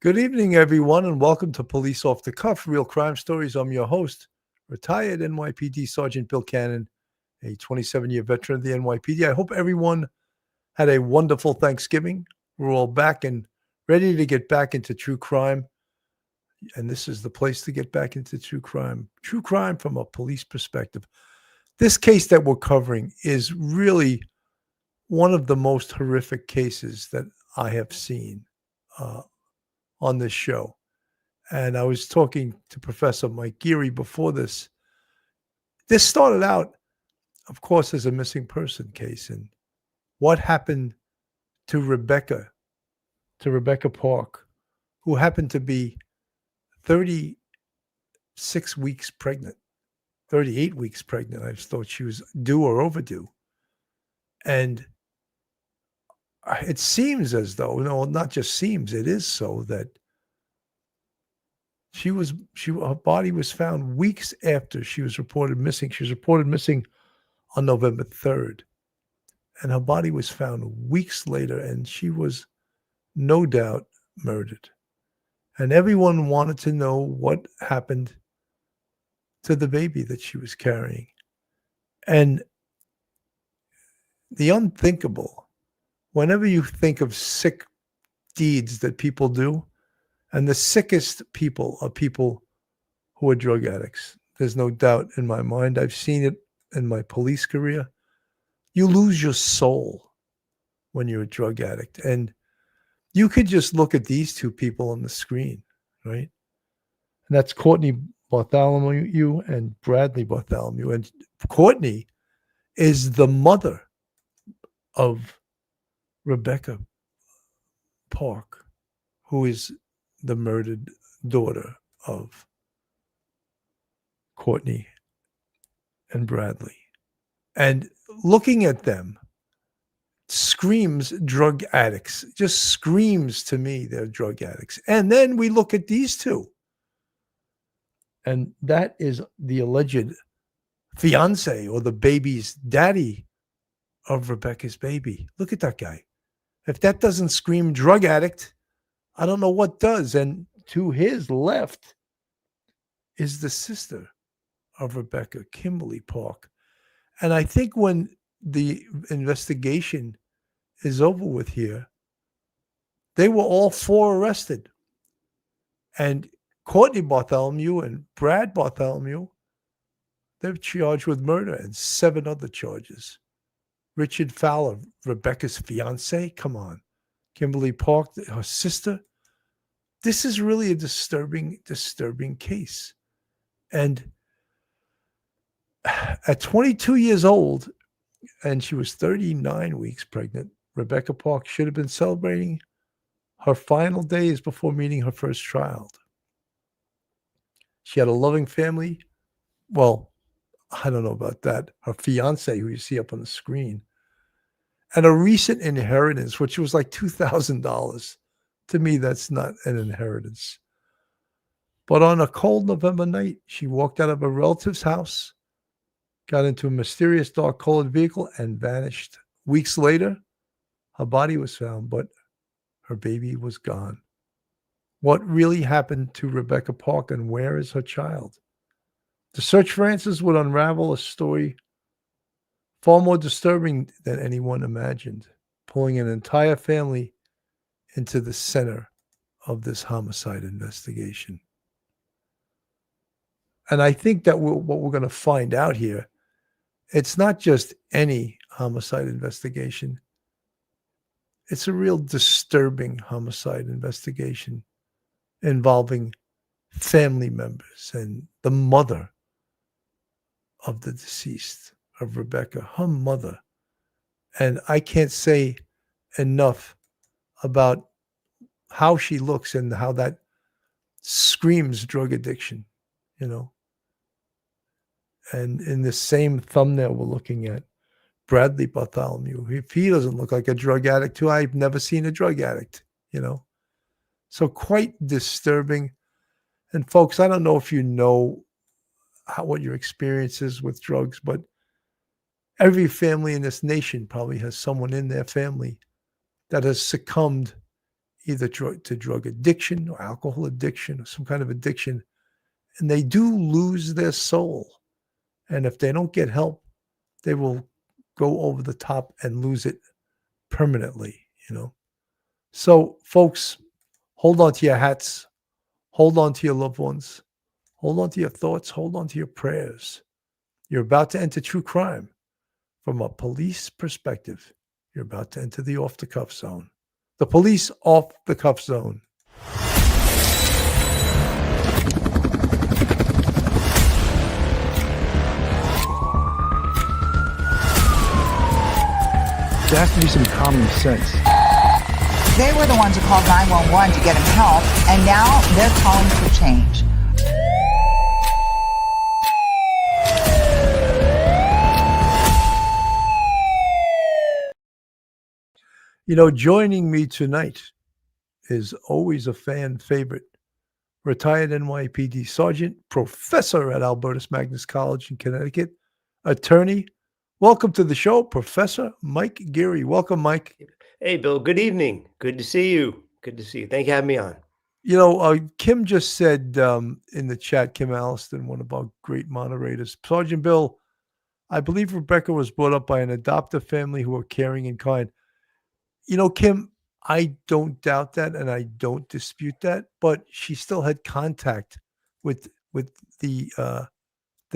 Good evening, everyone, and welcome to Police Off the Cuff, Real Crime Stories. I'm your host, retired NYPD Sergeant Bill Cannon, a 27-year veteran of the NYPD. I hope everyone had a wonderful Thanksgiving. We're all back and ready to get back into true crime, and this is the place to get back into true crime from a police perspective. This case that we're covering is really one of the most horrific cases that I have seen on this show. And I was talking to Professor Mike Geary before this. This started out, of course, as a missing person case. And what happened to Rebecca Park, who happened to be 36 weeks pregnant, 38 weeks pregnant. I thought she was due or overdue. And it seems as though, no, not just seems, it is so that her body was found weeks after she was reported missing. She was reported missing on November 3rd. And her body was found weeks later, and she was no doubt murdered. And everyone wanted to know what happened to the baby that she was carrying. And the unthinkable, whenever you think of sick deeds that people do, and the sickest people are people who are drug addicts. There's no doubt in my mind. I've seen it in my police career. You lose your soul when you're a drug addict. And you could just look at these two people on the screen, right? And that's Courtney Bartholomew and Bradley Bartholomew. And Courtney is the mother of Rebecca Park, who is the murdered daughter of Courtney and Bradley. And looking at them screams drug addicts, just screams to me they're drug addicts. And then we look at these two. And that is the alleged fiance or the baby's daddy of Rebecca's baby. Look at that guy. If that doesn't scream drug addict, I don't know what does. And to his left is the sister of Rebecca, Kimberly Park. And I think when the investigation is over with here, they were all four arrested. And Courtney Bartholomew and Brad Bartholomew, they're charged with murder and 7 other charges. Richard Falor, Rebecca's fiance, come on. Kimberly Park, her sister. This is really a disturbing case. And at 22 years old, and she was 39 weeks pregnant, Rebecca Park should have been celebrating her final days before meeting her first child. She had a loving family. Well, I don't know about that. Her fiance, who you see up on the screen, and a recent inheritance, which was like $2,000. To me, that's not an inheritance. But on a cold November night, she walked out of a relative's house, got into a mysterious dark colored vehicle, and vanished. Weeks later, her body was found, but her baby was gone. What really happened to Rebecca Park, and where is her child? The search for answers would unravel a story far more disturbing than anyone imagined, pulling an entire family into the center of this homicide investigation. And I think that what we're going to find out here, it's not just any homicide investigation. It's a real disturbing homicide investigation involving family members and the mother of the deceased, of Rebecca, her mother. And I can't say enough about how she looks and how that screams drug addiction, you know. And in the same thumbnail we're looking at, Bradley Bartholomew, if he doesn't look like a drug addict too, I've never seen a drug addict, you know. So quite disturbing. And folks, I don't know if you know what your experience is with drugs, but every family in this nation probably has someone in their family that has succumbed either to drug addiction or alcohol addiction or some kind of addiction, and they do lose their soul. And if they don't get help, they will go over the top and lose it permanently, you know. So, folks, hold on to your hats, hold on to your loved ones, hold on to your thoughts, hold on to your prayers. You're about to enter true crime from a police perspective. You're about to enter the off the cuff zone. The police off the cuff zone. There has to be some common sense. They were the ones who called 911 to get him help, and now they're calling for change. You know, joining me tonight is always a fan favorite, retired NYPD sergeant, professor at Albertus Magnus College in Connecticut, attorney. Welcome to the show, Professor Mike Geary. Welcome, Mike. Hey, Bill. Good evening. Good to see you. Good to see you. Thank you for having me on. You know, Kim just said in the chat, Kim Alliston, one of our great moderators, Sergeant Bill, I believe Rebecca was brought up by an adoptive family who are caring and kind. You know, Kim, I don't doubt that, and I don't dispute that, but she still had contact with the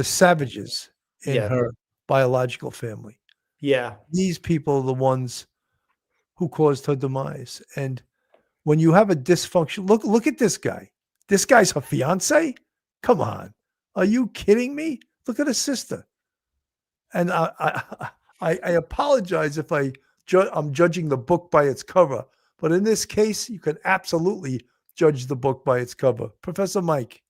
savages in Yeah. her biological family. Yeah. These people are the ones who caused her demise. And when you have a dysfunction, look at this guy. This guy's her fiance? Come on. Are you kidding me? Look at her sister. And I apologize if I'm judging the book by its cover, but in this case, you can absolutely judge the book by its cover. Professor Mike.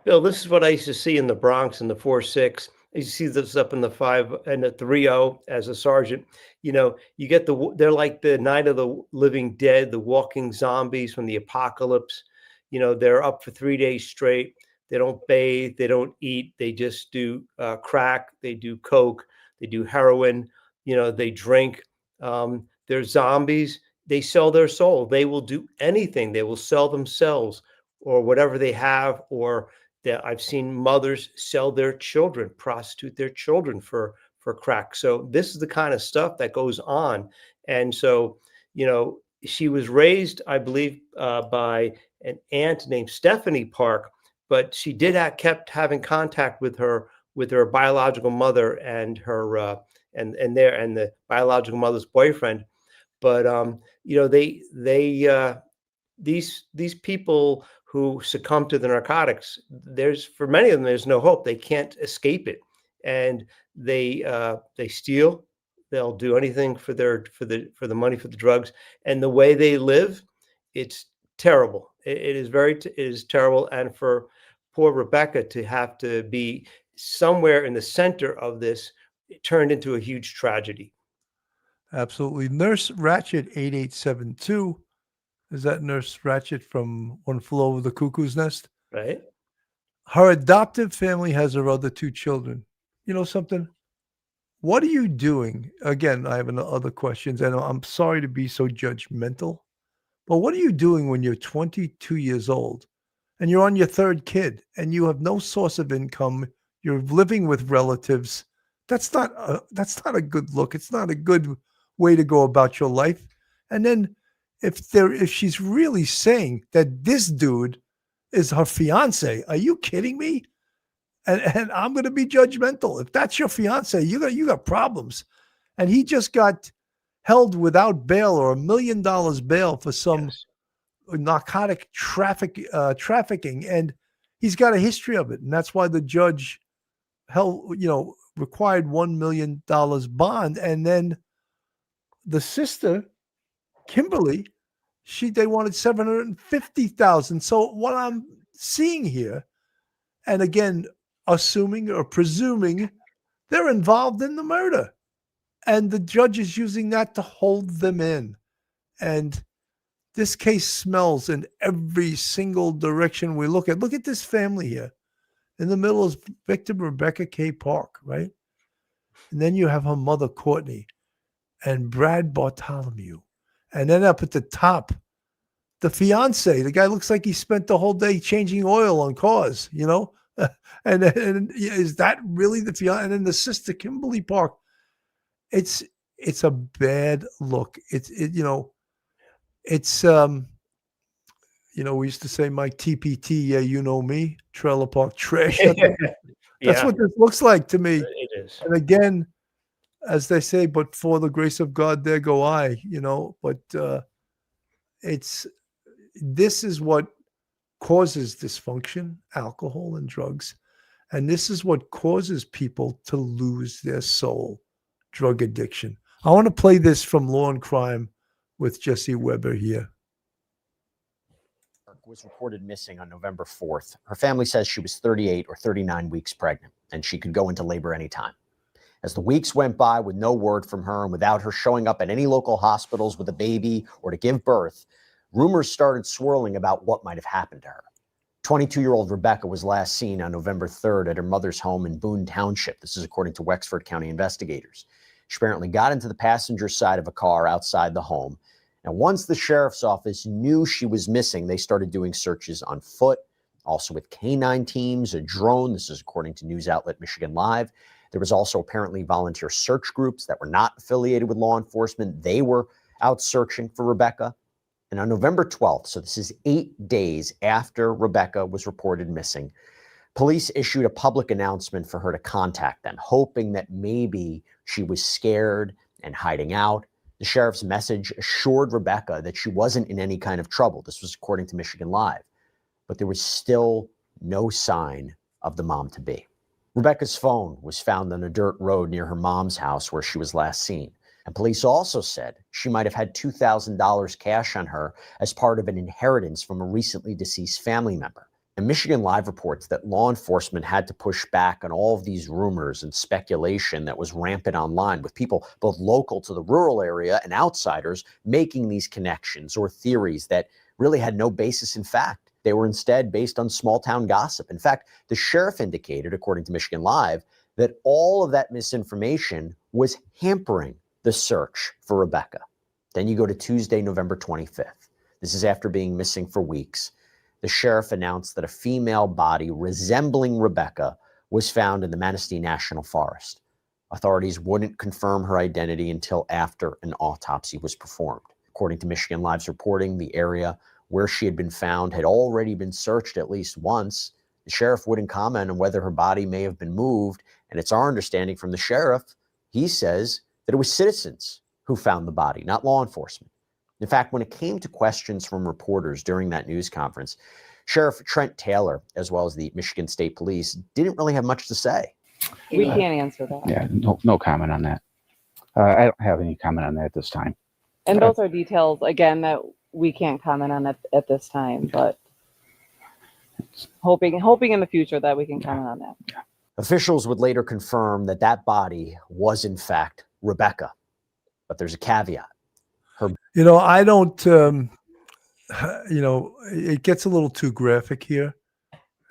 Bill, this is what I used to see in the Bronx in the 4-6. I used to see this up in the 5 and the 3-0 as a sergeant. You know, you get they're like the Night of the Living Dead, the walking zombies from the apocalypse. You know, they're up for 3 days straight. They don't bathe, they don't eat, they just do crack, they do coke, they do heroin, you know, they drink. They're zombies. They sell their soul. They will do anything. They will sell themselves or whatever they have, or that I've seen mothers sell their children, prostitute their children for crack. So this is the kind of stuff that goes on. And so, you know, she was raised, I believe, by an aunt named Stephanie Park, but she kept having contact with her biological mother and her and the biological mother's boyfriend. But you know, these people who succumb to the narcotics, for many of them, there's no hope. They can't escape it, and they steal. They'll do anything for the money for the drugs, and the way they live, it's terrible. It is terrible, and for poor Rebecca to have to be somewhere in the center of this, it turned into a huge tragedy. Absolutely. Nurse Ratchet 8872. Is that Nurse Ratchet from One Flew Over the Cuckoo's Nest? Right. Her adoptive family has her other 2 children. You know something? What are you doing? Again, I have other questions, and I'm sorry to be so judgmental, but what are you doing when you're 22 years old and you're on your 3rd kid and you have no source of income? You're living with relatives. That's not a good look. It's not a good way to go about your life. And then if she's really saying that this dude is her fiance, are you kidding me? And I'm going to be judgmental. If that's your fiance, you got problems. And he just got held without bail or $1 million bail for some narcotic trafficking, and he's got a history of it. And that's why the judge required $1 million bond. And then the sister, Kimberly, they wanted $750,000. So what I'm seeing here, and again, assuming or presuming they're involved in the murder, and the judge is using that to hold them in. And this case smells in every single direction we look at. Look at this family here. In the middle is victim Rebecca K. Park, right? And then you have her mother, Courtney, and Brad Bartholomew. And then up at the top, the fiance. The guy looks like he spent the whole day changing oil on cars, and is that really the fiance? And then the sister, Kimberly Park. It's a bad look. It's we used to say Mike TPT, yeah, you know me, trailer park trash. That's Yeah, what this looks like to me. it is. And again, as they say, but for the grace of God, there go I, but this is what causes dysfunction, alcohol and drugs. And this is what causes people to lose their soul, drug addiction. I want to play this from Law and Crime with Jesse Weber here. Was reported missing on November 4th. Her family says she was 38 or 39 weeks pregnant, and she could go into labor anytime. As the weeks went by with no word from her and without her showing up at any local hospitals with a baby or to give birth, rumors started swirling about what might have happened to her. 22-year-old Rebecca was last seen on November 3rd at her mother's home in Boon Township. This is according to Wexford County investigators. She apparently got into the passenger side of a car outside the home. And once the sheriff's office knew she was missing, they started doing searches on foot, also with canine teams, a drone. This is according to news outlet Michigan Live. There was also apparently volunteer search groups that were not affiliated with law enforcement. They were out searching for Rebecca. And on November 12th, so this is 8 days after Rebecca was reported missing, police issued a public announcement for her to contact them, hoping that maybe she was scared and hiding out. The sheriff's message assured Rebecca that she wasn't in any kind of trouble. This was according to Michigan Live. But there was still no sign of the mom-to-be. Rebecca's phone was found on a dirt road near her mom's house where she was last seen. And police also said she might have had $2,000 cash on her as part of an inheritance from a recently deceased family member. And Michigan Live reports that law enforcement had to push back on all of these rumors and speculation that was rampant online, with people both local to the rural area and outsiders making these connections or theories that really had no basis in fact. They were instead based on small town gossip. In fact, the sheriff indicated, according to Michigan Live, that all of that misinformation was hampering the search for Rebecca. Then you go to Tuesday, November 25th. This is after being missing for weeks. The sheriff announced that a female body resembling Rebecca was found in the Manistee National Forest. Authorities wouldn't confirm her identity until after an autopsy was performed. According to Michigan Live's reporting, the area where she had been found had already been searched at least once. The sheriff wouldn't comment on whether her body may have been moved, and it's our understanding from the sheriff, he says that it was citizens who found the body, not law enforcement. In fact, when it came to questions from reporters during that news conference, Sheriff Trent Taylor, as well as the Michigan State Police, didn't really have much to say. We can't answer that. Yeah, no comment on that. I don't have any comment on that at this time. And those are details, again, that we can't comment on at this time, but hoping in the future that we can comment on that. Officials would later confirm that that body was, in fact, Rebecca. But there's a caveat. I don't, it gets a little too graphic here.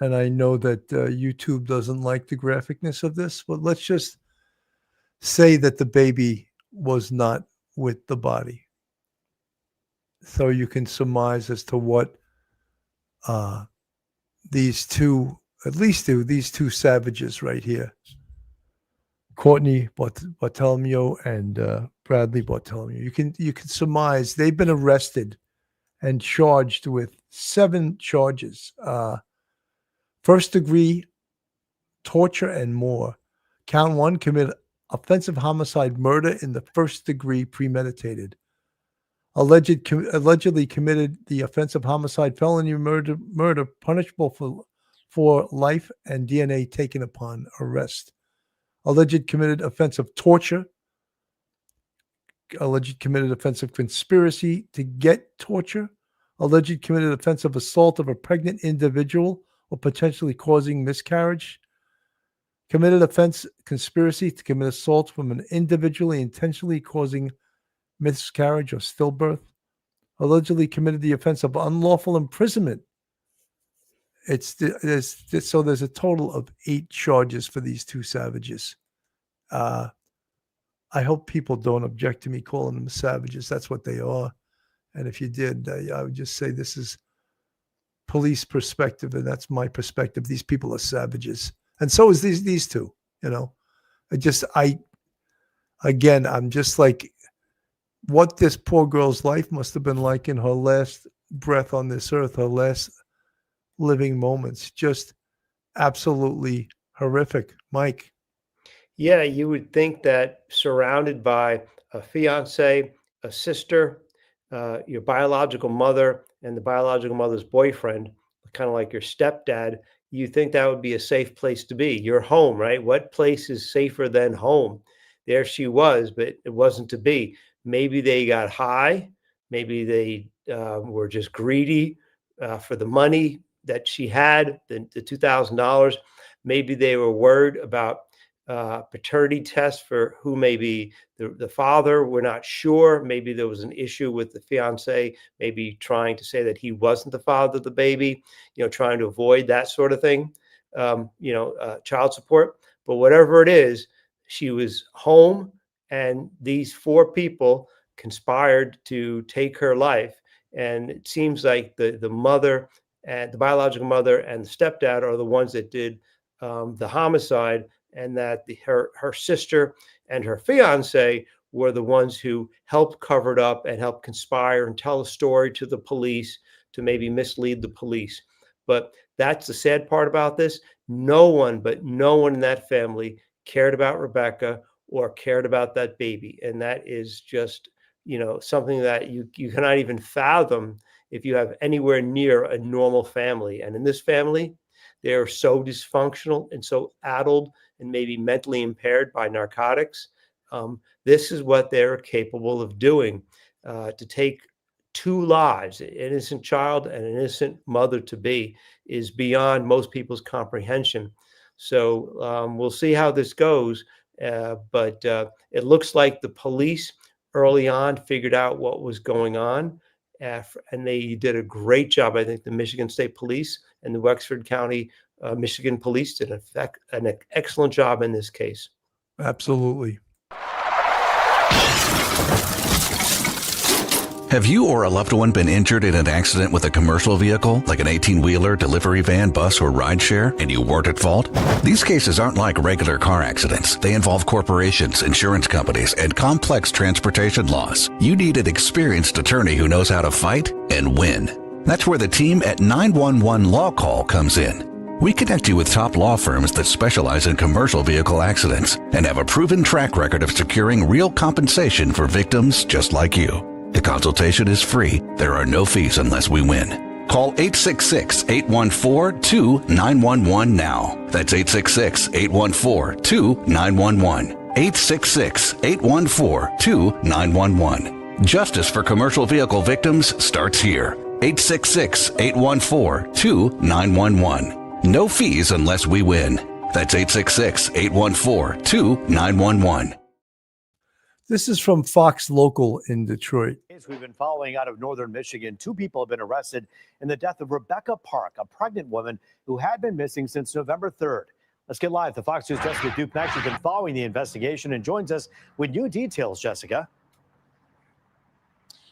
And I know that YouTube doesn't like the graphicness of this, but let's just say that the baby was not with the body. So you can surmise as to what these two savages right here, Courtney Bartholomew and Bradley Bartholomew. You can surmise they've been arrested and charged with 7 charges: first-degree torture and more. Count 1: commit offensive homicide murder in the first degree, premeditated. Allegedly committed the offensive homicide felony murder punishable for life and DNA taken upon arrest. Alleged committed offensive torture. Alleged committed offensive conspiracy to get torture. Alleged committed offensive assault of a pregnant individual or potentially causing miscarriage. Committed offense conspiracy to commit assault from an individually intentionally causing miscarriage or stillbirth. Allegedly committed the offense of unlawful imprisonment. So there's a total of 8 charges for these 2 savages. I hope people don't object to me calling them savages. That's what they are. And if you did, I would just say this is police perspective, and that's my perspective. These people are savages, and so is these two. You know, I'm just like, what this poor girl's life must have been like in her last breath on this earth, her last living moments. Just absolutely horrific. Mike. Yeah, you would think that surrounded by a fiance, a sister, your biological mother, and the biological mother's boyfriend, kind of like your stepdad, you think that would be a safe place to be. Your home, right? What place is safer than home? There she was, but it wasn't to be. Maybe they got high. Maybe they were just greedy for the money that she had, the $2,000. Maybe they were worried about paternity tests for who may be the father. We're not sure. Maybe there was an issue with the fiance, maybe trying to say that he wasn't the father of the baby, trying to avoid that sort of thing, child support. But whatever it is, she was home, and these four people conspired to take her life. And it seems like the mother and the biological mother and the stepdad are the ones that did the homicide, and that her sister and her fiance were the ones who helped cover it up and helped conspire and tell a story to the police to maybe mislead the police. But that's the sad part about this. No one in that family cared about Rebecca or cared about that baby. And that is just, something that you cannot even fathom if you have anywhere near a normal family. And in this family, they are so dysfunctional and so addled and maybe mentally impaired by narcotics. This is what they're capable of doing, to take two lives, an innocent child and an innocent mother-to-be, is beyond most people's comprehension. So we'll see how this goes. But it looks like the police early on figured out what was going on. And they did a great job. I think the Michigan State Police and the Wexford County, Michigan Police did an excellent job in this case. Absolutely. Have you or a loved one been injured in an accident with a commercial vehicle, like an 18-wheeler, delivery van, bus, or rideshare, and you weren't at fault? These cases aren't like regular car accidents. They involve corporations, insurance companies, and complex transportation laws. You need an experienced attorney who knows how to fight and win. That's where the team at 911 Law Call comes in. We connect you with top law firms that specialize in commercial vehicle accidents and have a proven track record of securing real compensation for victims just like you. The consultation is free. There are no fees unless we win. Call 866-814-2911 now. That's 866-814-2911. 866-814-2911. Justice for commercial vehicle victims starts here. 866-814-2911. No fees unless we win. That's 866-814-2911. This is from Fox Local in Detroit. We've been following out of northern Michigan. 2 people have been arrested in the death of Rebecca Park, a pregnant woman who had been missing since November 3rd. Let's get live to Fox News' Jessica Dupnex, who's been following the investigation and joins us with new details. Jessica.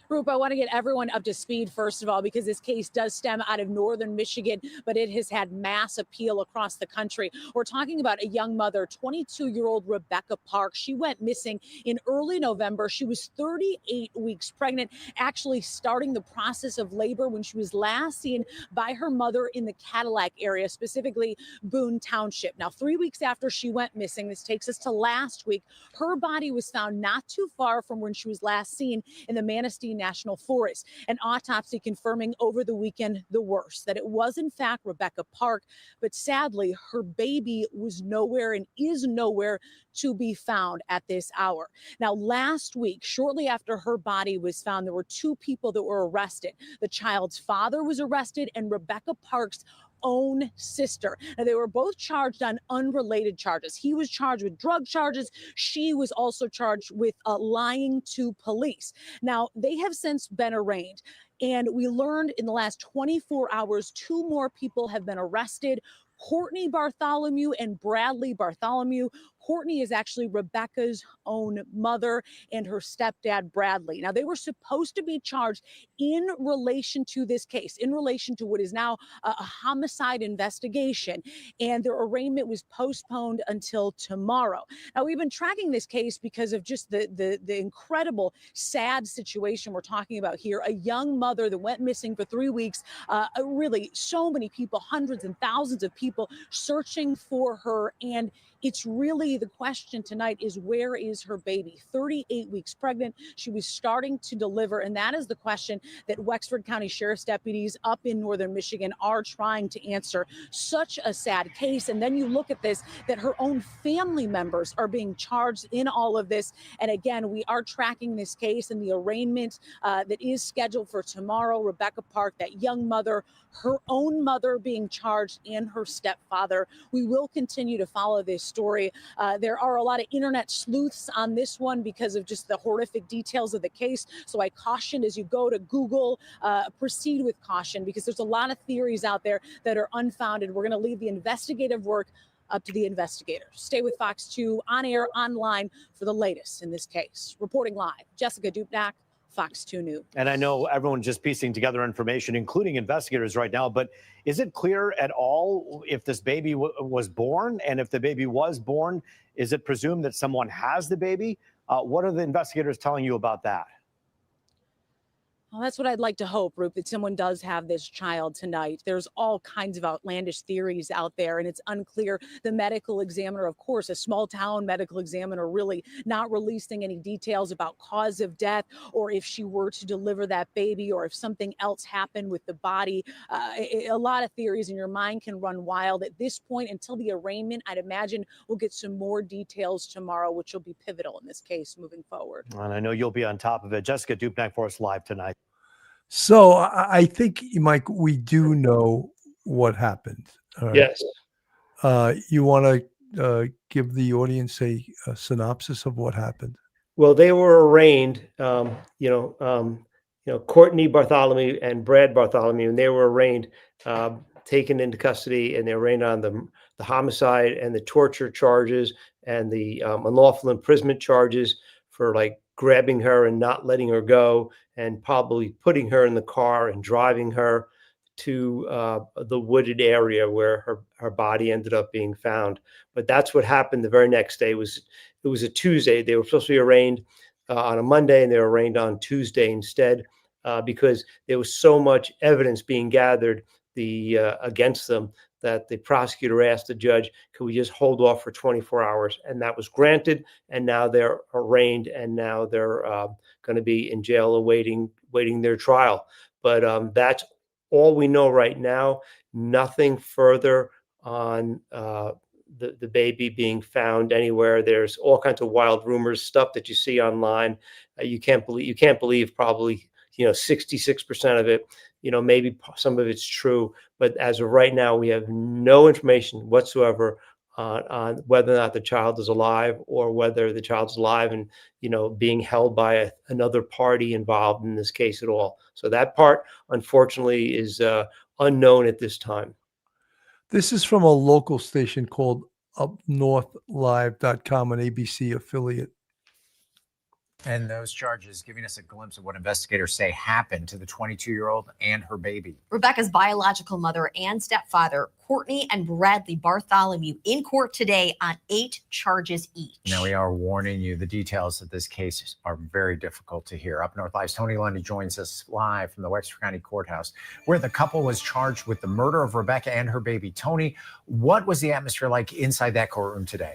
Roop, I want to get everyone up to speed, first of all, because this case does stem out of northern Michigan, but it has had mass appeal across the country. We're talking about a young mother, 22-year-old Rebecca Park. She went missing in early November. She was 38 weeks pregnant, actually starting the process of labor when she was last seen by her mother in the Cadillac area, specifically Boon Township. Now, 3 weeks after she went missing, this takes us to last week, her body was found not too far from when she was last seen in the Manistee National Forest. An autopsy confirming over the weekend the worst, that it was in fact Rebecca Park, but sadly her baby was nowhere and is nowhere to be found at this hour. Now, last week, shortly after her body was found, there were 2 people that were arrested. The child's father was arrested and Rebecca Park's own sister. Now, they were both charged on unrelated charges. He was charged with drug charges. She was also charged with lying to police. Now, they have since been arraigned. And we learned in the last 24 hours, 2 more people have been arrested. Courtney Bartholomew and Bradley Bartholomew. Courtney is actually Rebecca's own mother and her stepdad, Bradley. Now, they were supposed to be charged in relation to this case, in relation to what is now a homicide investigation, and their arraignment was postponed until tomorrow. Now, we've been tracking this case because of just the incredible, sad situation we're talking about here. A young mother that went missing for 3 weeks, really so many people, hundreds and thousands of people searching for her. And it's really the question tonight is, where is her baby? 38 weeks pregnant. She was starting to deliver. And that is the question that Wexford County Sheriff's deputies up in northern Michigan are trying to answer. Such a sad case. And then you look at this, that her own family members are being charged in all of this. And again, we are tracking this case and the arraignment that is scheduled for tomorrow. Rebecca Park, that young mother, her own mother being charged, and her stepfather. We will continue to follow this story. There are a lot of internet sleuths on this one because of just the horrific details of the case. So I caution, as you go to Google, proceed with caution, because there's a lot of theories out there that are unfounded. We're going to leave the investigative work up to the investigators. Stay with Fox 2 on air, online for the latest in this case. Reporting live, Jessica Dupnack, Fox 2 News. And I know everyone's just piecing together information, including investigators right now, but is it clear at all if this baby was born? And if the baby was born, is it presumed that someone has the baby? What are the investigators telling you about that? Well, that's what I'd like to hope, Rup, that someone does have this child tonight. There's all kinds of outlandish theories out there, and it's unclear. The medical examiner, of course, a small town medical examiner, really not releasing any details about cause of death, or if she were to deliver that baby, or if something else happened with the body. A lot of theories, and your mind can run wild at this point. Until the arraignment, I'd imagine we'll get some more details tomorrow, which will be pivotal in this case moving forward. And I know you'll be on top of it. Jessica Dupnack for us live tonight. So I think, Mike, we do know what happened. All right? Yes. You want to give the audience a synopsis of what happened? Well, they were arraigned, Courtney Bartholomew and Brad Bartholomew, and they were arraigned, taken into custody, and they were arraigned on the homicide and the torture charges and the unlawful imprisonment charges for like grabbing her and not letting her go, and probably putting her in the car and driving her to the wooded area where her body ended up being found. But that's what happened the very next day. It was a Tuesday. They were supposed to be arraigned on a Monday, and they were arraigned on Tuesday instead, because there was so much evidence being gathered against them that the prosecutor asked the judge, could we just hold off for 24 hours? And that was granted. And now they're arraigned, and now they're going to be in jail awaiting their trial. But that's all we know right now. Nothing further on the baby being found anywhere. There's all kinds of wild rumors, stuff that you see online. You can't believe probably 66% of it. Maybe some of it's true, but as of right now, we have no information whatsoever on whether or not the child is alive, or whether the child's alive and being held by another party involved in this case at all. So that part, unfortunately, is unknown at this time. This is from a local station called UpNorthLive.com, an ABC affiliate. And those charges giving us a glimpse of what investigators say happened to the 22-year-old and her baby. Rebecca's biological mother and stepfather, Courtney and Bradley Bartholomew, in court today on 8 charges each. Now, we are warning you, the details of this case are very difficult to hear. Up North Live's Tony Lundy joins us live from the Wexford County Courthouse, where the couple was charged with the murder of Rebecca and her baby. Tony, what was the atmosphere like inside that courtroom today?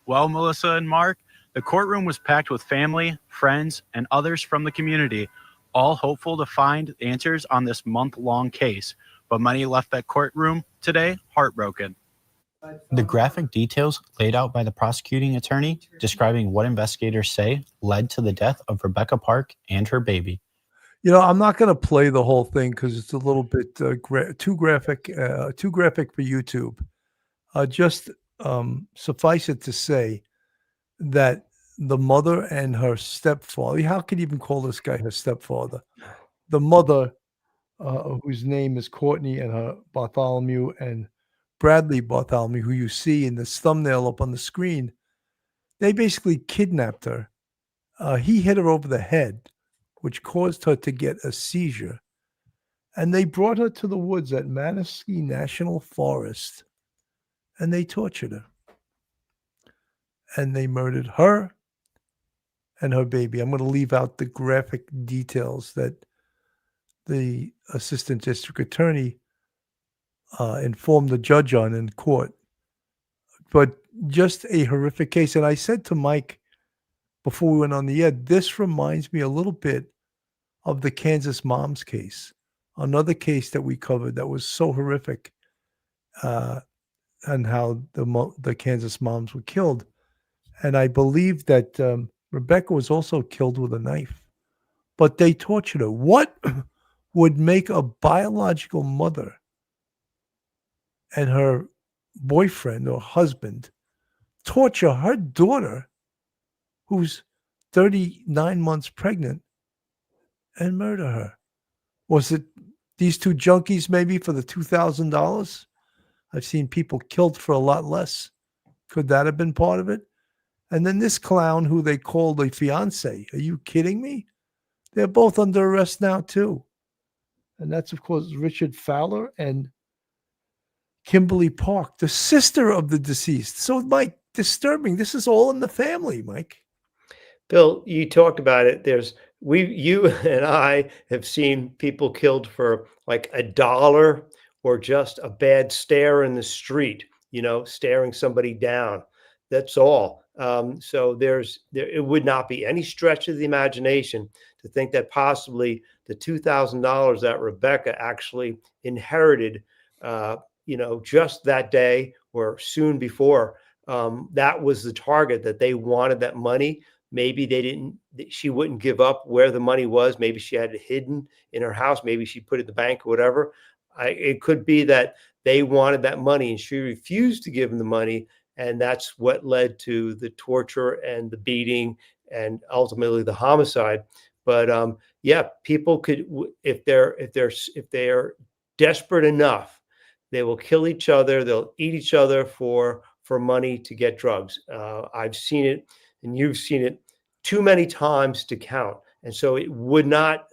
Well, Melissa and Mark, the courtroom was packed with family, friends, and others from the community, all hopeful to find answers on this month-long case. But many left that courtroom today heartbroken. The graphic details laid out by the prosecuting attorney describing what investigators say led to the death of Rebecca Park and her baby. I'm not going to play the whole thing because it's a little bit too graphic for YouTube. Just suffice it to say that the mother and her stepfather, how could you even call this guy her stepfather? The mother, whose name is Courtney, and her Bartholomew, and Bradley Bartholomew, who you see in this thumbnail up on the screen, they basically kidnapped her. He hit her over the head, which caused her to get a seizure. And they brought her to the woods at Manistee National Forest, and they tortured her. And they murdered her and her baby. I'm going to leave out the graphic details that the assistant district attorney informed the judge on in court. But just a horrific case. And I said to Mike before we went on the air, this reminds me a little bit of the Kansas Moms case, another case that we covered that was so horrific, and how the Kansas moms were killed. And I believe that Rebecca was also killed with a knife, but they tortured her. What would make a biological mother and her boyfriend or husband torture her daughter, who's 39 months pregnant, and murder her? Was it these two junkies maybe for the $2,000? I've seen people killed for a lot less. Could that have been part of it? And then this clown who they called a fiance. Are you kidding me? They're both under arrest now too. And that's, of course, Richard Falor and Kimberly Park, the sister of the deceased. So, Mike, disturbing. This is all in the family, Mike. Bill, you talked about it. You and I have seen people killed for like $1 or just a bad stare in the street, staring somebody down. That's all. So it would not be any stretch of the imagination to think that possibly the $2,000 that Rebecca actually inherited, just that day or soon before, that was the target, that they wanted that money. Maybe she wouldn't give up where the money was. Maybe she had it hidden in her house. Maybe she put it in the bank or whatever. It could be that they wanted that money and she refused to give them the money. And that's what led to the torture and the beating and ultimately the homicide. But people could, if they're desperate enough, they will kill each other. They'll eat each other for money to get drugs. I've seen it, and you've seen it too many times to count. And so it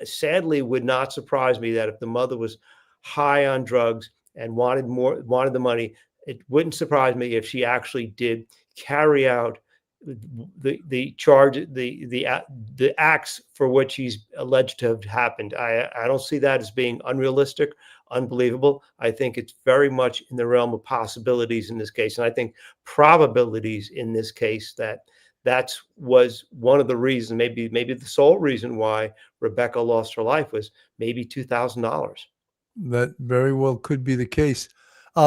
sadly would not surprise me that if the mother was high on drugs and wanted the money, it wouldn't surprise me if she actually did carry out the charge, the acts for which he's alleged to have happened. I don't see that as being unrealistic, unbelievable. I think it's very much in the realm of possibilities in this case. And I think probabilities in this case that was one of the reasons, maybe the sole reason why Rebecca lost her life was maybe $2,000. That very well could be the case.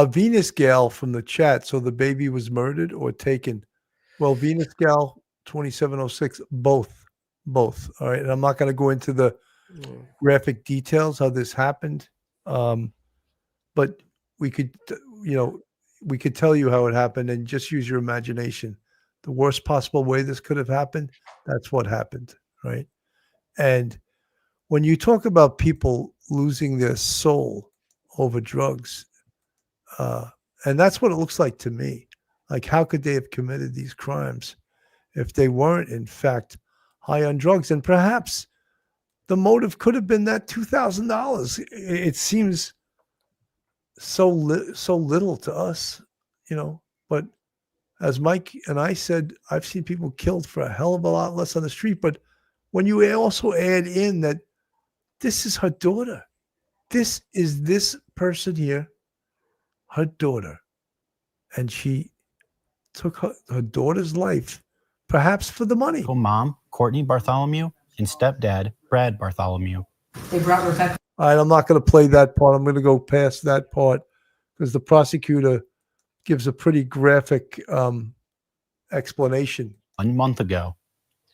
Venus Gal from the chat. So the baby was murdered or taken? Well, Venus Gal 2706, both. All right. And I'm not going to go into the graphic details how this happened. But we could tell you how it happened and just use your imagination. The worst possible way this could have happened, that's what happened, right? And when you talk about people losing their soul over drugs, and that's what it looks like to me. Like, how could they have committed these crimes if they weren't, in fact, high on drugs? And perhaps the motive could have been that $2,000. It seems so little to us, but as Mike and I said, I've seen people killed for a hell of a lot less on the street. But when you also add in that this is her daughter, this is this person here, her daughter, and she took her daughter's life, perhaps for the money. Mom, Courtney Bartholomew, and stepdad, Brad Bartholomew. They brought Rebecca. All right, I'm not going to play that part. I'm going to go past that part because the prosecutor gives a pretty graphic explanation. 1 month ago.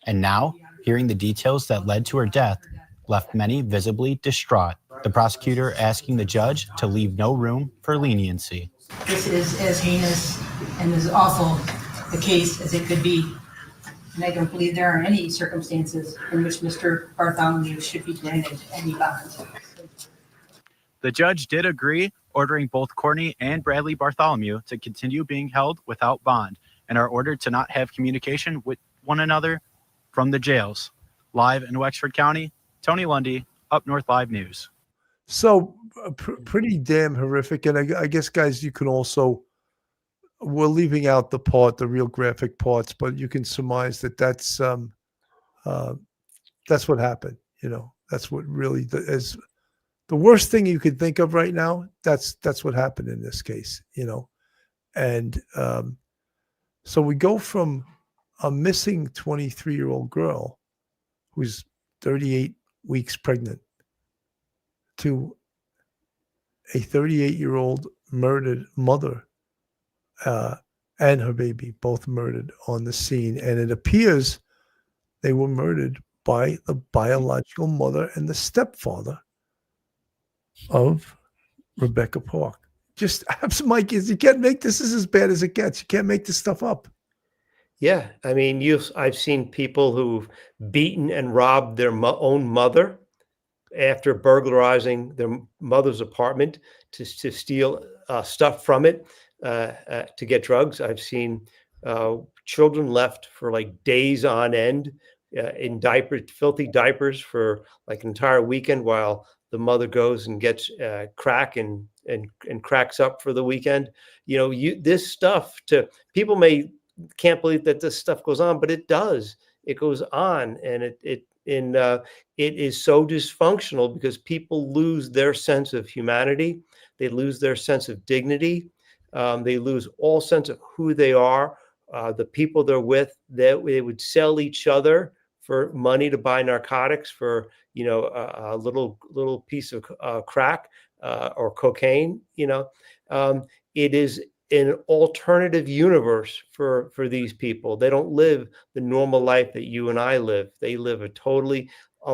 And now, hearing the details that led to her death left many visibly distraught. The prosecutor asking the judge to leave no room for leniency. This is as heinous and as awful a case as it could be. And I don't believe there are any circumstances in which Mr. Bartholomew should be granted any bond. The judge did agree ordering both Courtney and Bradley Bartholomew to continue being held without bond and are ordered to not have communication with one another from the jails. Live in Wexford County, Tony Lundy, Up North Live News. So pretty damn horrific. And I guess, guys, you can also, we're leaving out the real graphic parts, but you can surmise that that's what happened. You know, that's what really is the worst thing you could think of right now. That's what happened in this case, you know. And so we go from a missing 23-year-old girl who's 38 weeks pregnant to a 38-year-old murdered mother and her baby, both murdered on the scene. And it appears they were murdered by the biological mother and the stepfather of Rebecca Park. Just, Mike, you can't make this is as bad as it gets. You can't make this stuff up. Yeah, I mean, I've seen people who've beaten and robbed their own mother after burglarizing their mother's apartment to steal stuff from it to get drugs. I've seen children left for like days on end in filthy diapers for like an entire weekend while the mother goes and gets crack and cracks up for the weekend. You know, this stuff people can't believe that this stuff goes on, but it does. It goes on, and it is so dysfunctional because people lose their sense of humanity. They lose their sense of dignity. They lose all sense of who they are. The people they're with, they would sell each other for money to buy narcotics for, you know, a little piece of crack or cocaine. You know, it is an alternative universe for these people. They don't live the normal life that you and I live. They live a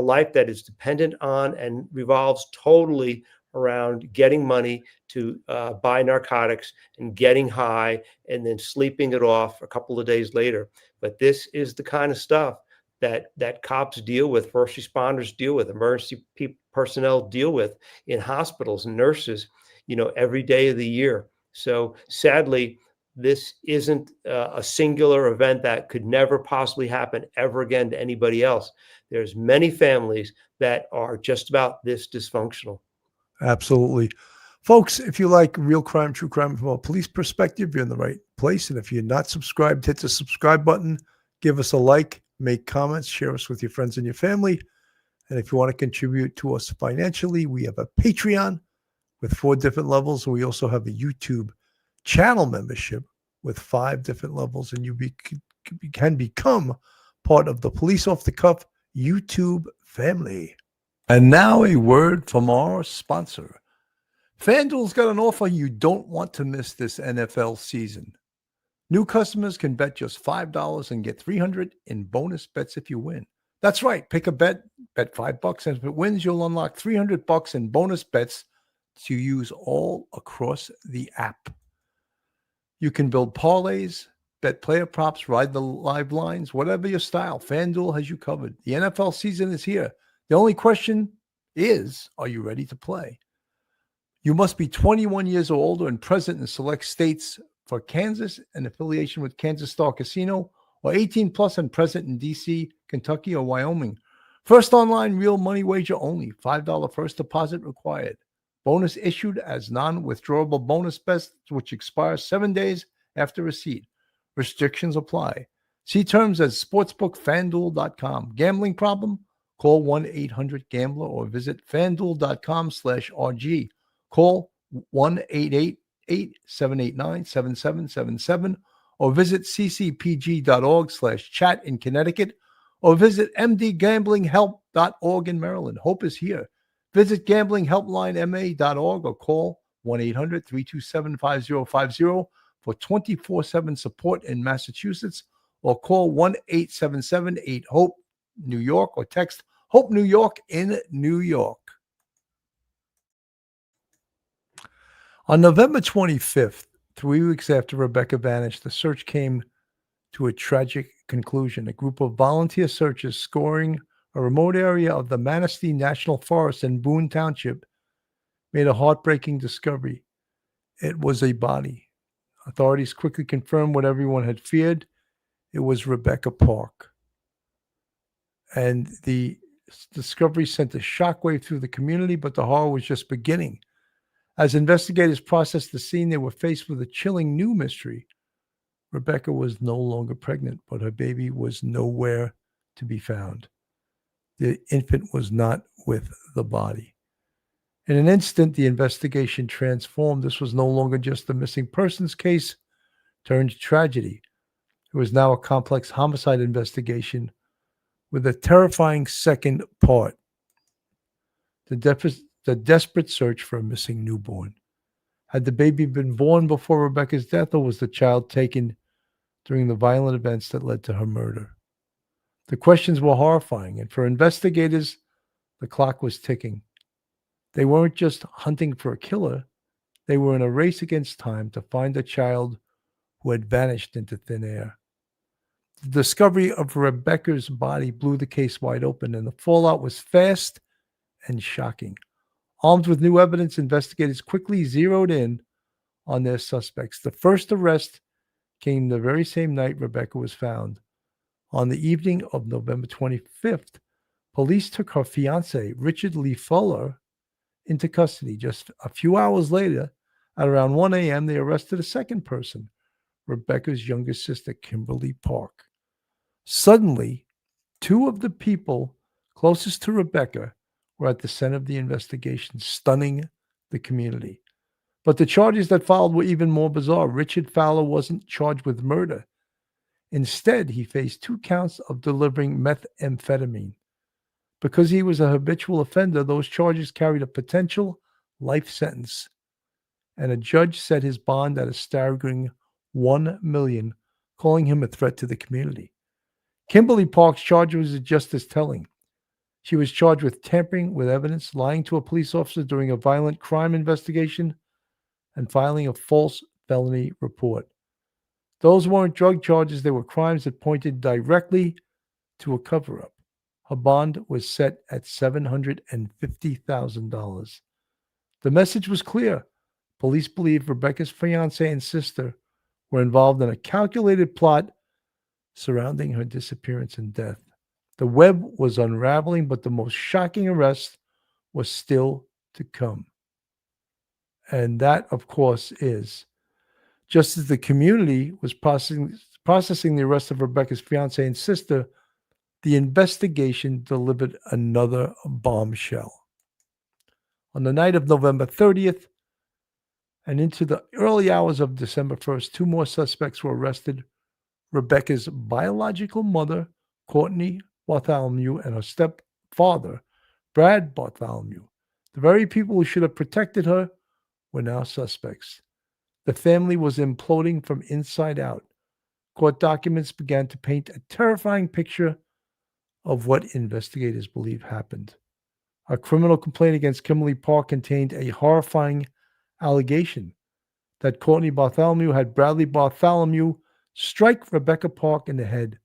life that is dependent on and revolves totally around getting money to buy narcotics and getting high and then sleeping it off a couple of days later. But this is the kind of stuff that cops deal with, first responders deal with, emergency personnel deal with in hospitals and nurses, you know, every day of the year. So sadly, this isn't a singular event that could never possibly happen ever again to anybody else. There's many families that are just about this dysfunctional. Absolutely. Folks, if you like real crime, true crime from a police perspective, you're in the right place. And if you're not subscribed, hit the subscribe button, give us a like, make comments, share us with your friends and your family. And if you want to contribute to us financially, we have a Patreon with 4 different levels. We also have a YouTube channel membership with 5 different levels. And you can become part of the Police Off the Cuff YouTube family. And now a word from our sponsor. FanDuel's got an offer you don't want to miss this NFL season. New customers can bet just $5 and get $300 in bonus bets if you win. That's right. Pick a bet $5, and if it wins, you'll unlock $300 in bonus bets to use all across the app. You can build parlays, bet player props, ride the live lines, whatever your style. FanDuel has you covered. The NFL season is here. The only question is, are you ready to play? You must be 21 years or older and present in select states. For Kansas, an affiliation with Kansas Star Casino, or 18 plus and present in D.C., Kentucky, or Wyoming. First online real money wager only. $5 first deposit required. Bonus issued as non-withdrawable bonus bets, which expires 7 days after receipt. Restrictions apply. See terms at sportsbookfanduel.com. Gambling problem? Call 1-800-GAMBLER or visit fanduel.com/RG. Call 1-888-789-7777 or visit ccpg.org/chat in Connecticut or visit mdgamblinghelp.org in Maryland. Hope is here. Visit gamblinghelplinema.org or call 1-800-327-5050 for 24/7 support in Massachusetts, or call 1-877-8-HOPE-NEW YORK or text HOPE New York in New York. On November 25th, 3 weeks after Rebecca vanished, the search came to a tragic conclusion. A group of volunteer searchers scouring a remote area of the Manistee National Forest in Boon Township made a heartbreaking discovery. it was a body. Authorities quickly confirmed what everyone had feared. It was Rebecca Park. And the discovery sent a shockwave through the community, but the horror was just beginning. As investigators processed the scene, they were faced with a chilling new mystery. Rebecca was no longer pregnant, but her baby was nowhere to be found. The infant was not with the body. In an instant, the investigation transformed. This was no longer just a missing persons case turned tragedy. It was now a complex homicide investigation with a terrifying second part: the desperate search for a missing newborn. Had the baby been born before Rebecca's death, or was the child taken during the violent events that led to her murder? The questions were horrifying, and for investigators, the clock was ticking. They weren't just hunting for a killer, they were in a race against time to find a child who had vanished into thin air. The discovery of Rebecca's body blew the case wide open, and the fallout was fast and shocking. Armed with new evidence, investigators quickly zeroed in on their suspects. The first arrest came the very same night Rebecca was found. On the evening of November 25th, police took her fiancé, Richard Lee Falor, into custody. Just a few hours later, at around 1 a.m., they arrested a second person, Rebecca's younger sister, Kimberly Park. Suddenly, two of the people closest to Rebecca were at the center of the investigation, stunning the community. But the charges that followed were even more bizarre. Richard Fowler wasn't charged with murder. Instead, he faced 2 counts of delivering methamphetamine. Because he was a habitual offender, those charges carried a potential life sentence, and a judge set his bond at a staggering $1 million, calling him a threat to the community. Kimberly Park's charge was just as telling. She was charged with tampering with evidence, lying to a police officer during a violent crime investigation, and filing a false felony report. Those weren't drug charges, they were crimes that pointed directly to a cover-up. Her bond was set at $750,000. The message was clear. Police believed Rebecca's fiancé and sister were involved in a calculated plot surrounding her disappearance and death. The web was unraveling, but the most shocking arrest was still to come. And that, of course, is just as the community was processing the arrest of Rebecca's fiancé and sister, the investigation delivered another bombshell. On the night of November 30th and into the early hours of December 1st, 2 more suspects were arrested: Rebecca's biological mother, Courtney Bartholomew, and her stepfather, Brad Bartholomew. The very people who should have protected her were now suspects. The family was imploding from inside out. Court documents began to paint a terrifying picture of what investigators believe happened. A criminal complaint against Kimberly Park contained a horrifying allegation that Courtney Bartholomew had Bradley Bartholomew strike Rebecca Park in the head,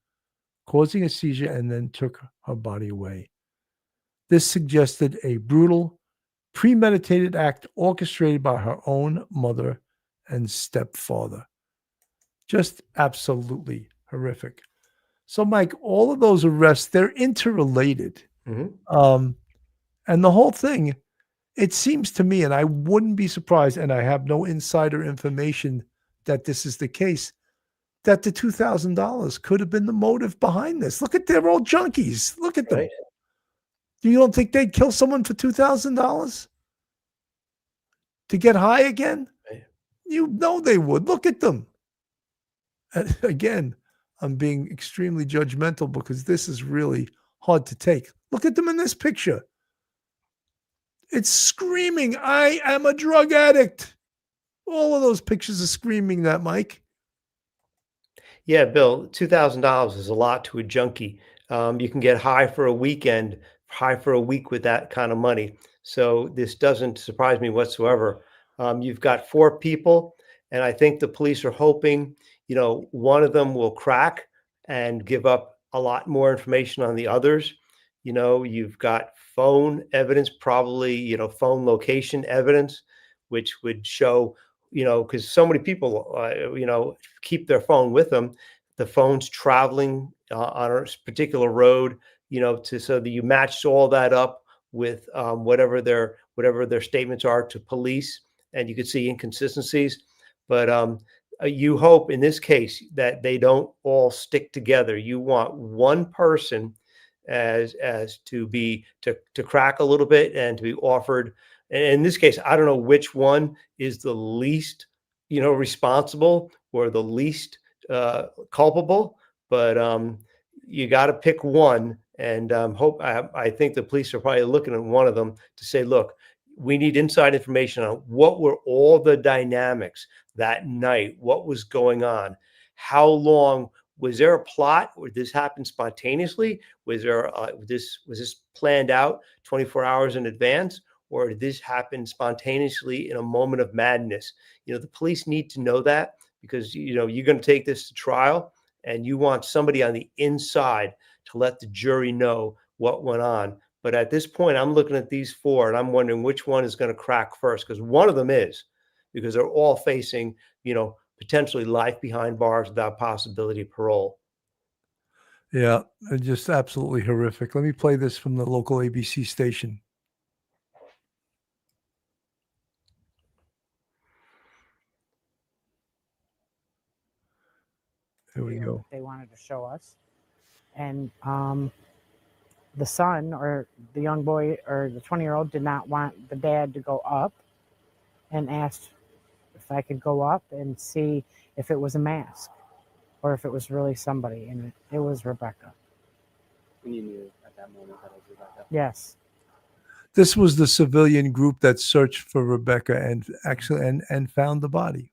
causing a seizure, and then took her body away. This suggested a brutal, premeditated act orchestrated by her own mother and stepfather. Just absolutely horrific. So, Mike, all of those arrests, they're interrelated. Mm-hmm. And the whole thing, it seems to me, and I wouldn't be surprised, and I have no insider information that this is the case, that the $2,000 could have been the motive behind this. Look at, they're all junkies. Look at them. Right. You don't think they'd kill someone for $2,000 to get high again? Right. You know they would. Look at them. And again, I'm being extremely judgmental because this is really hard to take. Look at them in this picture. It's screaming, I am a drug addict. All of those pictures are screaming that, Mike. Yeah, Bill, $2,000 is a lot to a junkie. You can get high for a weekend, high for a week with that kind of money. So this doesn't surprise me whatsoever. You've got 4 people, and I think the police are hoping, one of them will crack and give up a lot more information on the others. You've got phone evidence, probably, phone location evidence, which would show, because so many people, keep their phone with them. The phone's traveling on a particular road, so that you match all that up with whatever their statements are to police, and you could see inconsistencies. But you hope in this case that they don't all stick together. You want one person as to crack a little bit and to be offered. And in this case, I don't know which one is the least, responsible or the least culpable, but you got to pick one. And I think the police are probably looking at one of them to say, look, we need inside information on what were all the dynamics that night, what was going on, how long. Was there a plot, or did this happen spontaneously? Was this planned out 24 hours in advance, or did this happen spontaneously in a moment of madness? The police need to know that, because you're going to take this to trial, and you want somebody on the inside to let the jury know what went on. But at this point, I'm looking at these four, and I'm wondering which one is going to crack first, because one of them is, because they're all facing, potentially life behind bars without possibility of parole. Yeah, just absolutely horrific. Let me play this from the local ABC station. Here we go. They wanted to show us. And the son, or the young boy, or the 20-year-old did not want the dad to go up, and asked if I could go up and see if it was a mask or if it was really somebody. And it was Rebecca. And you knew at that moment that it was Rebecca? Yes. This was the civilian group that searched for Rebecca and found the body.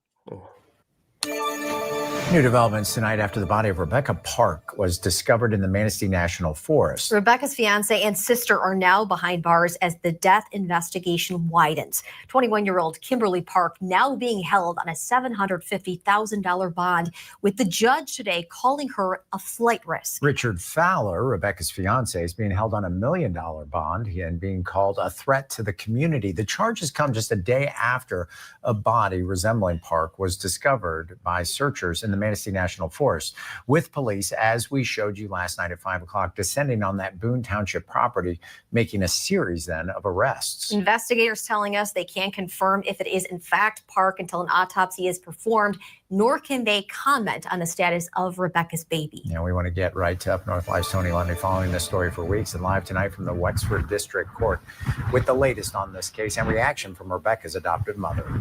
New developments tonight after the body of Rebecca Park was discovered in the Manistee National Forest. Rebecca's fiance and sister are now behind bars as the death investigation widens. 21-year-old Kimberly Park now being held on a $750,000 bond, with the judge today calling her a flight risk. Richard Falor, Rebecca's fiance, is being held on $1 million bond and being called a threat to the community. The charges come just a day after a body resembling Park was discovered by searchers in the Manistee National Forest, with police, as we showed you last night at 5 o'clock, descending on that Boon Township property, making a series then of arrests. Investigators telling us they can't confirm if it is in fact Park until an autopsy is performed, nor can they comment on the status of Rebecca's baby. Yeah, we want to get right to Up North Live's Tony Lundy, following this story for weeks, and live tonight from the Wexford District Court with the latest on this case and reaction from Rebecca's adopted mother.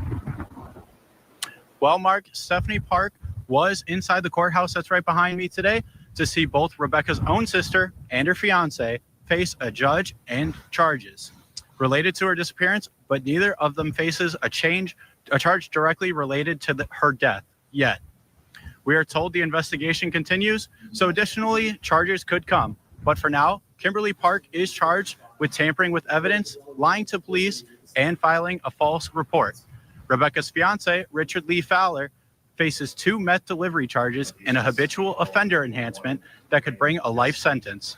Well, Mark, Stephanie Park was inside the courthouse that's right behind me today to see both Rebecca's own sister and her fiance face a judge and charges related to her disappearance, but neither of them faces a charge directly related to her death yet. We are told the investigation continues, so additionally charges could come. But for now, Kimberly Park is charged with tampering with evidence, lying to police, and filing a false report. Rebecca's fiance, Richard Lee Falor, faces 2 meth delivery charges and a habitual offender enhancement that could bring a life sentence.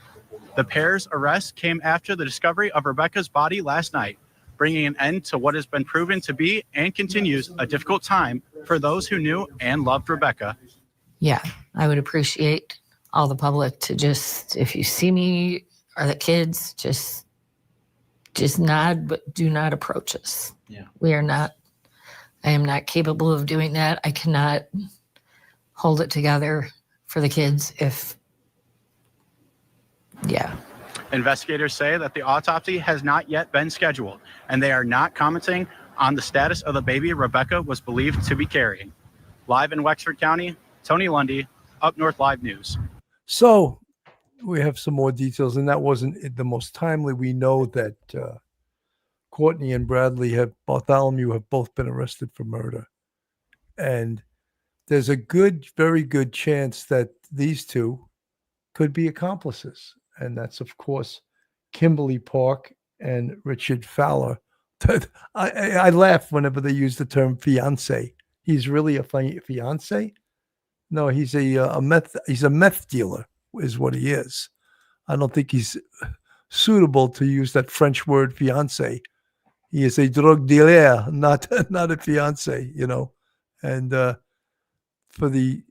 The pair's arrest came after the discovery of Rebecca's body last night, bringing an end to what has been proven to be and continues a difficult time for those who knew and loved Rebecca. Yeah, I would appreciate all the public to just, if you see me or the kids, just nod, but do not approach us. Yeah. I am not capable of doing that. I cannot hold it together for the kids Investigators say that the autopsy has not yet been scheduled, and they are not commenting on the status of the baby Rebecca was believed to be carrying. Live in Wexford County, Tony Lundy, Up North Live News. So we have some more details, and that wasn't the most timely. We know that Courtney and Bradley Bartholomew have both been arrested for murder. And there's a very good chance that these two could be accomplices. And that's, of course, Kimberly Park and Richard Falor. I laugh whenever they use the term fiance. He's really a fiance? No, he's a meth dealer is what he is. I don't think he's suitable to use that French word fiance. He is a drug dealer, not a fiance, you know. And for the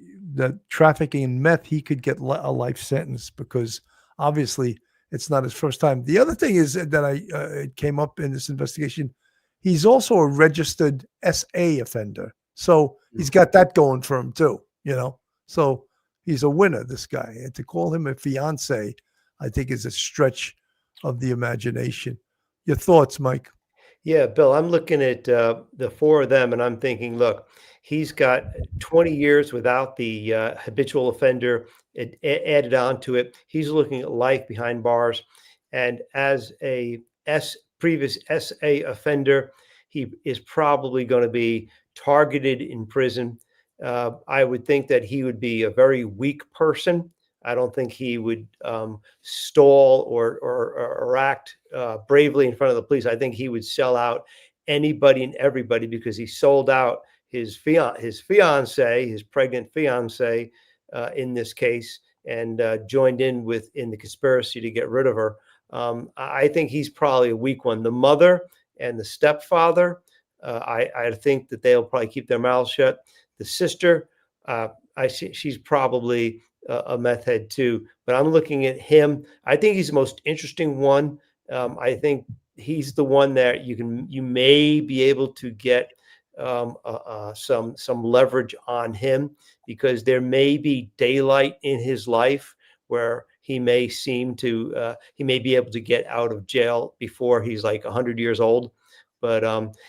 trafficking in meth, he could get a life sentence because obviously it's not his first time. The other thing is that it came up in this investigation. He's also a registered SA offender. So he's got that going for him too, you know. So he's a winner, this guy. And to call him a fiance, I think is a stretch of the imagination. Your thoughts, Mike? Yeah, Bill, I'm looking at the four of them and I'm thinking, look, he's got 20 years without the habitual offender added on to it. He's looking at life behind bars. And as a previous SA offender, he is probably going to be targeted in prison. I would think that he would be a very weak person. I don't think he would stall or act bravely in front of the police. I think he would sell out anybody and everybody because he sold out his fiance, his pregnant fiance, in this case, and joined in the conspiracy to get rid of her. I think he's probably a weak one. The mother and the stepfather, I think that they'll probably keep their mouths shut. The sister, she's probably a meth head too, but I'm looking at him. I think he's the most interesting one. I think he's the one that you may be able to get some leverage on him because there may be daylight in his life where he may he may be able to get out of jail before he's like 100 years old. But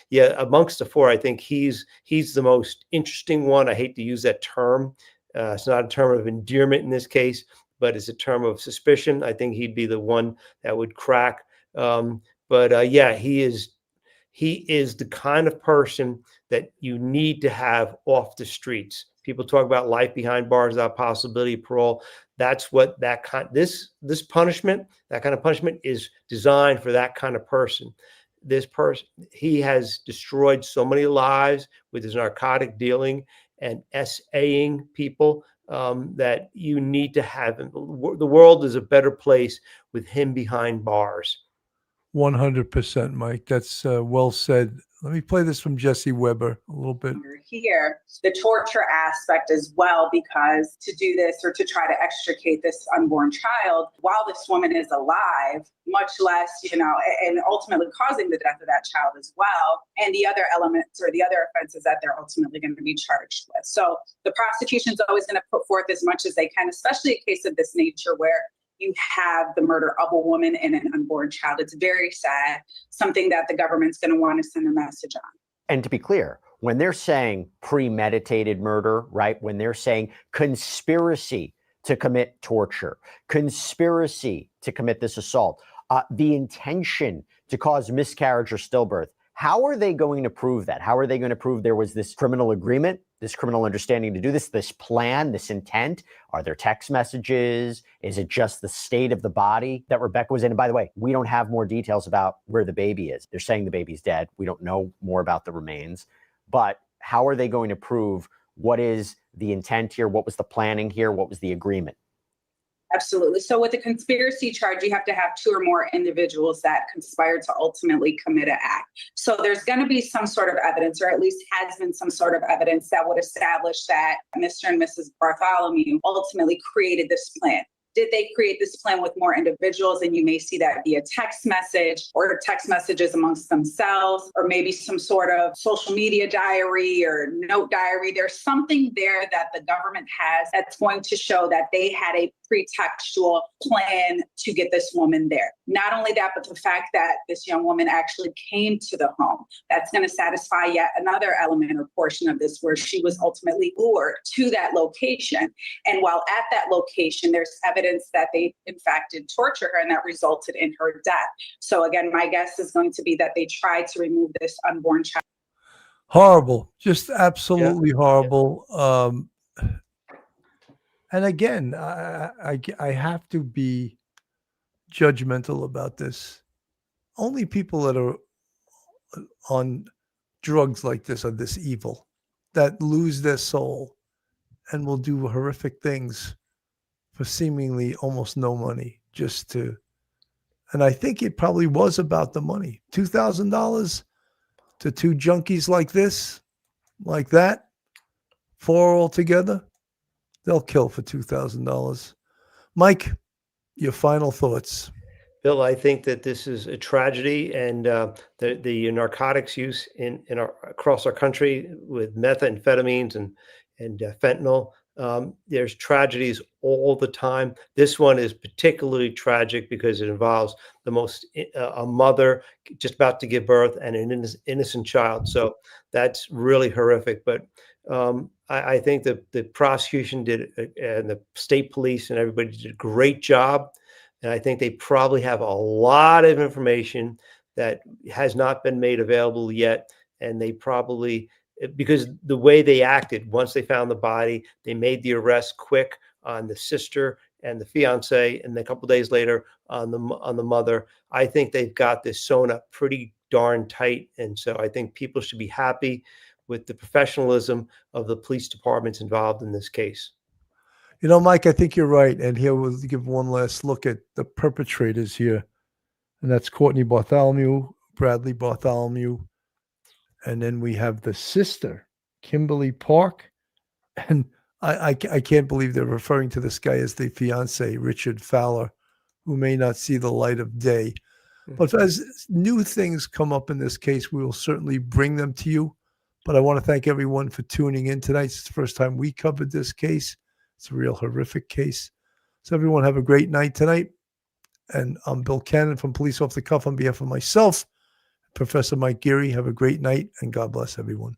yeah, amongst the four, I think he's the most interesting one. I hate to use that term. It's not a term of endearment in this case, but it's a term of suspicion. I think he'd be the one that would crack. Yeah, he is the kind of person that you need to have off the streets. People talk about life behind bars without possibility of parole. That's what this punishment, that kind of punishment is designed for that kind of person. This person, he has destroyed so many lives with his narcotic dealing and SAing people that you need to have him. The world is a better place with him behind bars. 100%, Mike. That's well said. Let me play this from Jesse Weber a little bit. Here, the torture aspect as well, because to do this or to try to extricate this unborn child while this woman is alive, much less, and ultimately causing the death of that child as well, and the other elements or the other offenses that they're ultimately going to be charged with. So the prosecution's always going to put forth as much as they can, especially a case of this nature where you have the murder of a woman and an unborn child. It's very sad, something that the government's going to want to send a message on. And to be clear, when they're saying premeditated murder, right? When they're saying conspiracy to commit torture, conspiracy to commit this assault, the intention to cause miscarriage or stillbirth, how are they going to prove that? How are they going to prove there was this criminal agreement, this criminal understanding to do this plan, this intent? Are there text messages? Is it just the state of the body that Rebecca was in? And by the way, we don't have more details about where the baby is. They're saying the baby's dead. We don't know more about the remains. But how are they going to prove what is the intent here? What was the planning here? What was the agreement? Absolutely. So with a conspiracy charge, you have to have two or more individuals that conspire to ultimately commit an act. So there's going to be some sort of evidence, or at least has been some sort of evidence that would establish that Mr. and Mrs. Bartholomew ultimately created this plan. Did they create this plan with more individuals? And you may see that via text message or text messages amongst themselves, or maybe some sort of social media diary or note diary. There's something there that the government has that's going to show that they had a pretextual plan to get this woman there. Not only that, but the fact that this young woman actually came to the home. That's going to satisfy yet another element or portion of this where she was ultimately lured to that location. And while at that location, there's evidence that they in fact did torture her and that resulted in her death. So again, my guess is going to be that they tried to remove this unborn child. Horrible, just absolutely horrible. And again, I have to be judgmental about this. Only people that are on drugs like this are this evil, that lose their soul and will do horrific things for seemingly almost no money, just to, And I think it probably was about the money. $2,000 to two junkies like this, like that, 4 altogether, they'll kill for $2,000. Mike, your final thoughts. Bill, I think that this is a tragedy, and the narcotics use across our country with methamphetamines and fentanyl. There's tragedies all the time. This one is particularly tragic because it involves a mother just about to give birth and an innocent child. So that's really horrific. But I think that the prosecution did, and the state police and everybody did a great job. And I think they probably have a lot of information that has not been made available yet. And they probably, because the way they acted, once they found the body, they made the arrest quick on the sister and the fiance, and a couple of days later on the mother. I think they've got this sewn up pretty darn tight. And so I think people should be happy with the professionalism of the police departments involved in this case. You know, Mike, I think you're right. And here we'll give one last look at the perpetrators here. And that's Courtney Bartholomew, Bradley Bartholomew. And then we have the sister, Kimberly Park. And I can't believe they're referring to this guy as the fiance, Richard Falor, who may not see the light of day. But as new things come up in this case, we will certainly bring them to you. But I want to thank everyone for tuning in tonight. It's the first time we covered this case. It's a real horrific case. So everyone have a great night tonight. And I'm Bill Cannon from Police Off the Cuff on behalf of myself, Professor Mike Geary. Have a great night, and God bless everyone.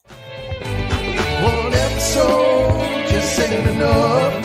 One episode just ain't enough.